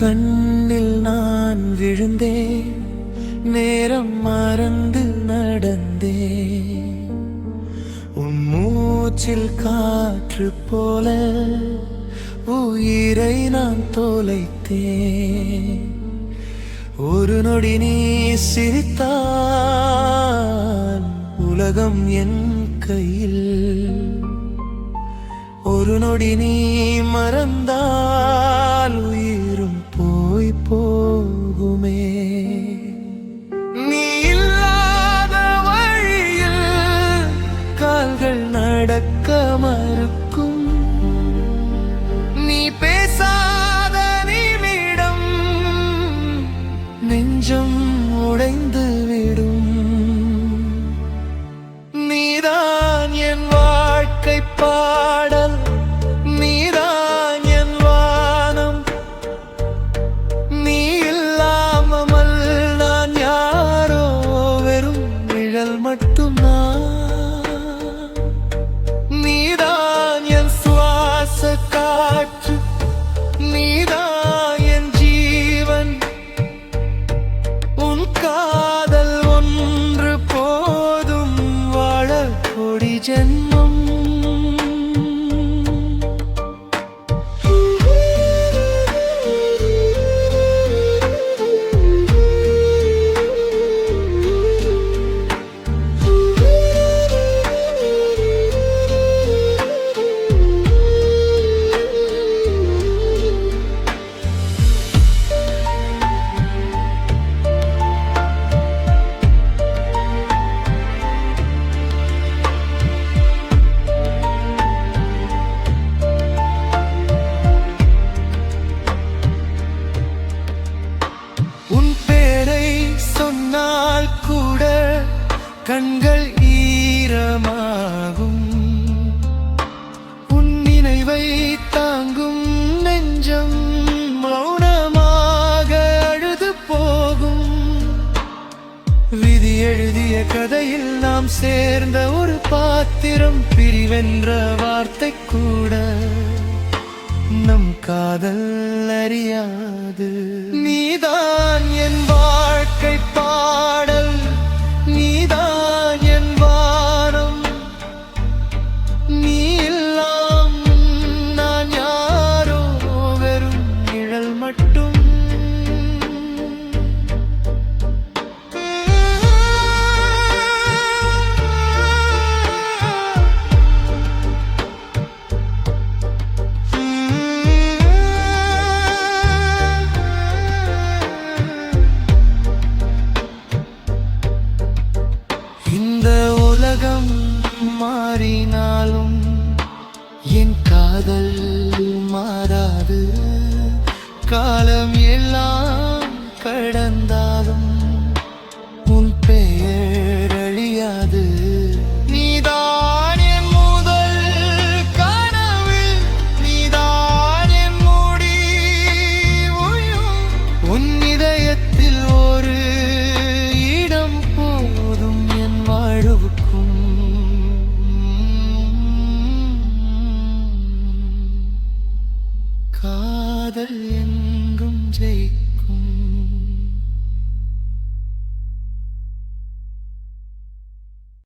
கண்ணில் நான் விழுந்தேன், நேரம் மறந்து நடந்தேன். உன் மூச்சில் காற்று போல உயிரை நான் தொலைத்தேன். ஒரு நொடி நீ சிரித்தால் உலகம் என் கையில், ஒரு நொடி நீ மறந்தால் உயிரும் போய் போகுமே. நீ இல்லாத வழியில் கால்கள் நடக்க மறுக்கும், நீ பேசாத நிமிடம் நெஞ்சம் உடைந்து விடும். நீதான் என் வாழ்க்கை பாடல், நீதான் என் வானம். நீ இல்லாமல் நான் யாரோ, வெறும் நிழல் மட்டும் நான். நீதான் என் சுவாச காற்று, நீதான் என் ஜீவன். உன் காதல் ஒன்று போதும் வாழ கோடி ஜென்மம். உன் பேரை சொன்னால் கூட கண்கள் ஈரமாகும். உன் நினைவை தாங்கும் நெஞ்சம் மௌனமாக அழுது போகும். விதி எழுதிய கதையில் நாம் சேர்ந்த ஒரு பாத்திரம், பிரிவென்ற வார்த்தை கூட நம் காதல் அறியாது. நீதான் என் வாழ்க்கை பாடல், நீதான் என் வானம். நீ இல்லாமல் நான் யாரோ, வெறும் நிழல் மட்டும். இந்த உலகம் மாறினாலும் என் காதல் மாறாது. காலம் எல்லாம் கடந்து